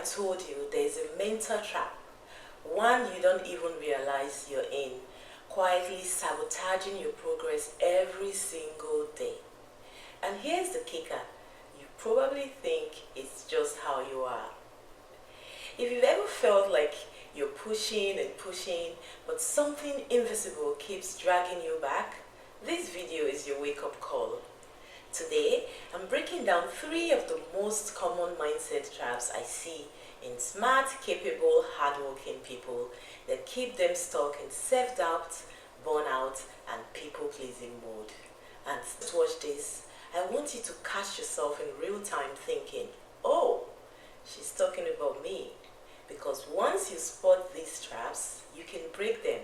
told you there's a mental trap, one you don't even realize you're in, quietly sabotaging your progress every single day. And here's the kicker, you probably think it's just how you are. If you've ever felt like you're pushing and pushing, but something invisible keeps dragging you back, this video is your wake-up call. Today, I'm breaking down 3 of the most common mindset traps I see in smart, capable, hardworking people that keep them stuck in self-doubt, burnout, and people-pleasing mode. And to watch this, I want you to catch yourself in real time thinking, oh, she's talking about me. Because once you spot these traps, you can break them.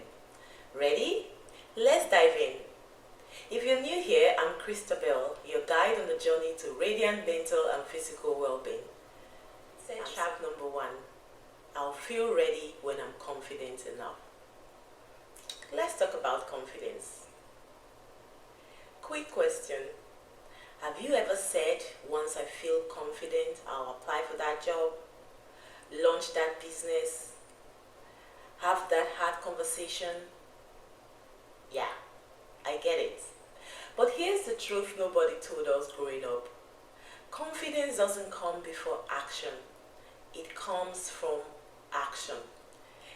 Ready? Let's dive in. If you're new here, I'm Christabel, your guide on the journey to radiant mental and physical well-being. Trap number 1. I'll feel ready when I'm confident enough. Let's talk about confidence. Quick question. Have you ever said, once I feel confident, I'll apply for that job, launch that business, have that hard conversation? Yeah, I get it. But here's the truth nobody told us growing up. Confidence doesn't come before action. It comes from action.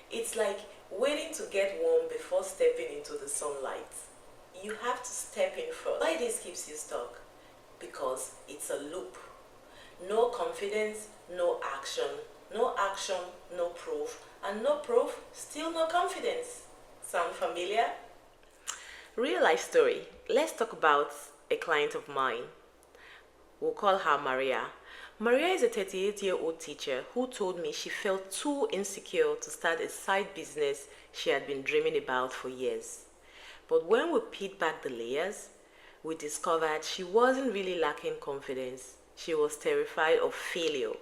It's like waiting to get warm before stepping into the sunlight. You have to step in first. Why this keeps you stuck? Because it's a loop. No confidence, no action. No action, no proof. And no proof, still no confidence. Sound familiar? Real life story. Let's talk about a client of mine. We'll call her Maria. Maria is a 38-year-old teacher who told me she felt too insecure to start a side business she had been dreaming about for years. But when we peeled back the layers, we discovered she wasn't really lacking confidence. She was terrified of failure,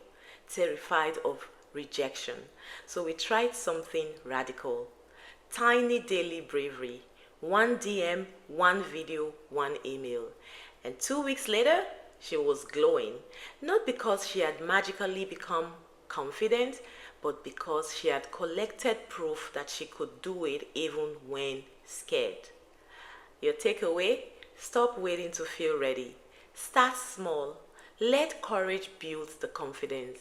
terrified of rejection. So we tried something radical. Tiny daily bravery. 1 DM, 1 video, 1 email. And 2 weeks later, she was glowing. Not because she had magically become confident, but because she had collected proof that she could do it even when scared. Your takeaway? Stop waiting to feel ready. Start small. Let courage build the confidence.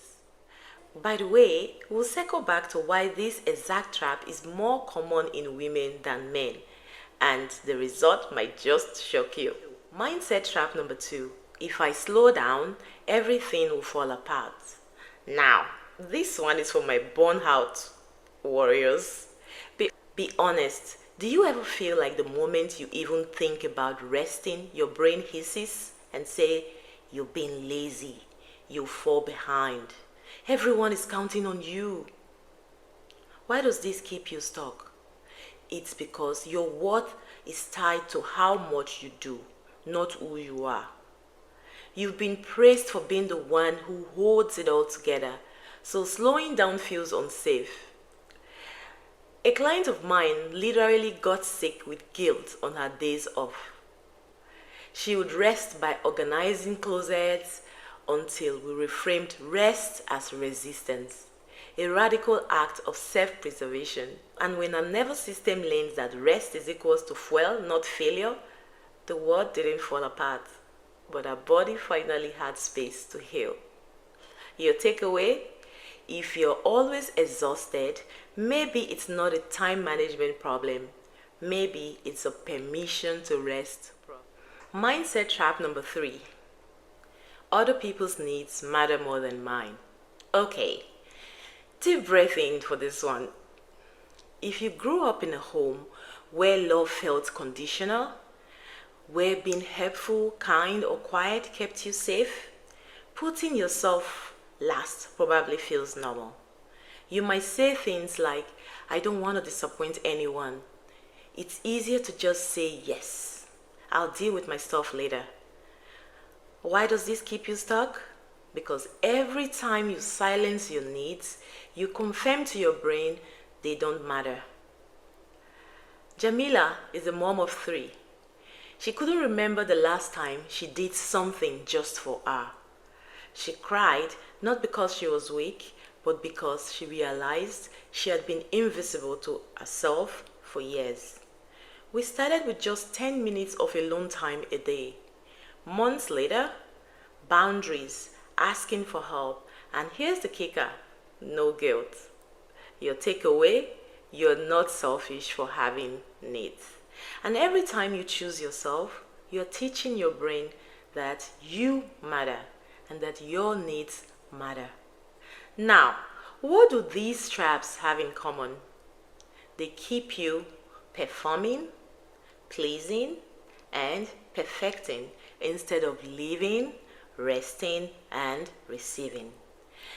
By the way, we'll circle back to why this exact trap is more common in women than men. And the result might just shock you. Mindset trap number 2. If I slow down, everything will fall apart. Now, this one is for my burnout warriors. Be honest. Do you ever feel like the moment you even think about resting, your brain hisses and say, you're being lazy, you'll fall behind. Everyone is counting on you. Why does this keep you stuck? It's because your worth is tied to how much you do, not who you are. You've been praised for being the one who holds it all together, so slowing down feels unsafe. A client of mine literally got sick with guilt on her days off. She would rest by organizing closets until we reframed rest as resistance, a radical act of self-preservation. And when our nervous system learns that rest is equals to fuel, not failure, the world didn't fall apart, but our body finally had space to heal. Your takeaway? If you're always exhausted, maybe it's not a time management problem. Maybe it's a permission to rest problem. Mindset trap number 3. Other people's needs matter more than mine. Okay, deep breath in for this one. If you grew up in a home where love felt conditional, where being helpful, kind, or quiet kept you safe, putting yourself last probably feels normal. You might say things like, I don't want to disappoint anyone. It's easier to just say yes. I'll deal with my stuff later. Why does this keep you stuck? Because every time you silence your needs, you confirm to your brain they don't matter. Jamila is a mom of 3. She couldn't remember the last time she did something just for her. She cried not because she was weak, but because she realized she had been invisible to herself for years. We started with just 10 minutes of alone time a day. Months later, boundaries, asking for help, and here's the kicker: no guilt. Your takeaway: you're not selfish for having needs. And every time you choose yourself, you're teaching your brain that you matter and that your needs matter. Now, what do these traps have in common? They keep you performing, pleasing, and perfecting instead of living, resting, and receiving.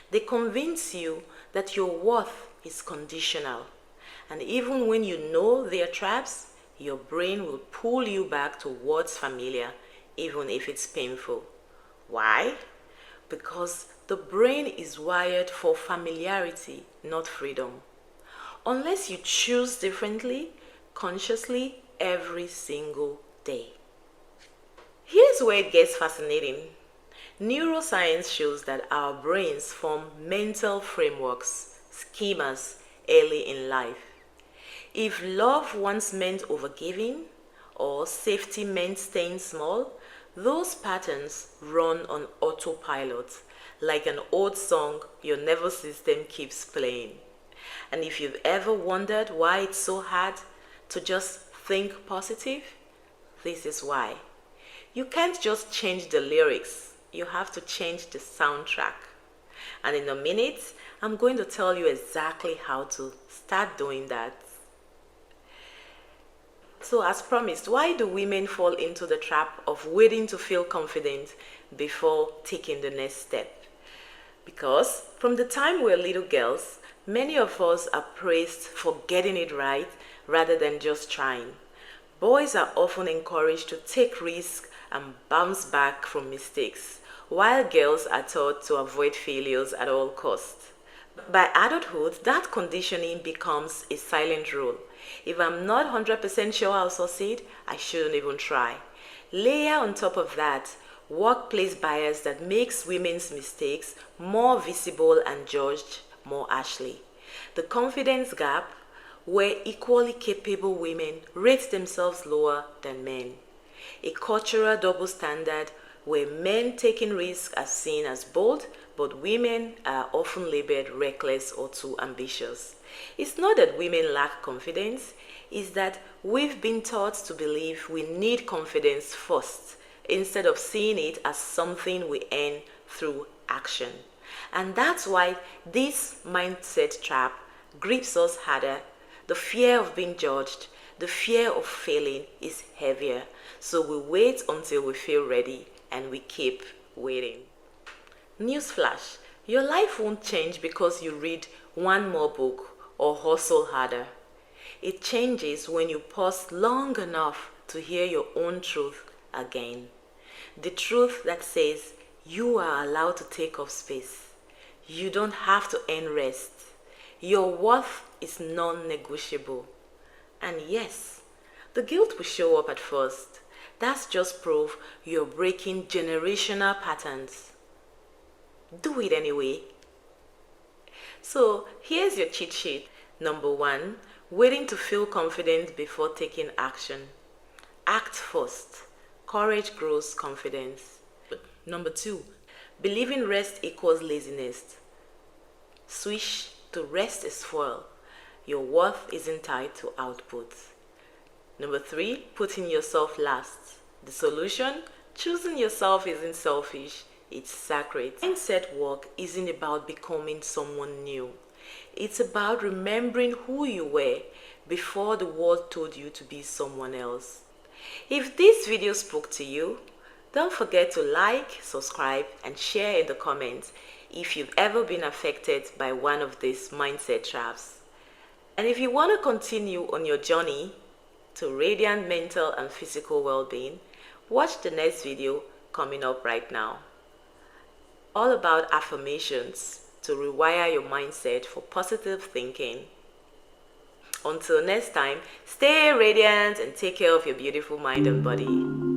They convince you that your worth is conditional. And even when you know they are traps, your brain will pull you back to what's familiar, even if it's painful. Why? Because the brain is wired for familiarity, not freedom. Unless you choose differently, consciously, every single day. Here's where it gets fascinating. Neuroscience shows that our brains form mental frameworks, schemas, early in life. If love once meant overgiving, or safety meant staying small, those patterns run on autopilot, like an old song your nervous system keeps playing. And if you've ever wondered why it's so hard to just think positive, this is why. You can't just change the lyrics, you have to change the soundtrack. And in a minute, I'm going to tell you exactly how to start doing that. So as promised, why do women fall into the trap of waiting to feel confident before taking the next step? Because from the time we're little girls, many of us are praised for getting it right rather than just trying. Boys are often encouraged to take risks and bounce back from mistakes, while girls are taught to avoid failures at all costs. By adulthood, that conditioning becomes a silent rule. If I'm not 100% sure I'll succeed, I shouldn't even try. Layer on top of that, workplace bias that makes women's mistakes more visible and judged more harshly. The confidence gap, where equally capable women rate themselves lower than men. A cultural double standard where men taking risks are seen as bold, but women are often labeled reckless or too ambitious. It's not that women lack confidence, it's that we've been taught to believe we need confidence first, instead of seeing it as something we earn through action. And that's why this mindset trap grips us harder. The fear of being judged, the fear of failing is heavier. So we wait until we feel ready and we keep waiting. Newsflash, your life won't change because you read one more book or hustle harder. It changes when you pause long enough to hear your own truth again. The truth that says you are allowed to take up space. You don't have to earn rest. Your worth is non-negotiable. And yes, the guilt will show up at first. That's just proof you're breaking generational patterns. Do it anyway. So here's your cheat sheet. Number 1, waiting to feel confident before taking action. Act first. Courage grows confidence. Number 2, believing rest equals laziness. Switch to rest is fuel. Your worth isn't tied to output. Number 3, putting yourself last. The solution? Choosing yourself isn't selfish, it's sacred. Mindset work isn't about becoming someone new. It's about remembering who you were before the world told you to be someone else. If this video spoke to you, don't forget to like, subscribe, and share in the comments if you've ever been affected by one of these mindset traps. And if you want to continue on your journey to radiant mental and physical well-being, watch the next video coming up right now. All about affirmations to rewire your mindset for positive thinking. Until next time, stay radiant and take care of your beautiful mind and body.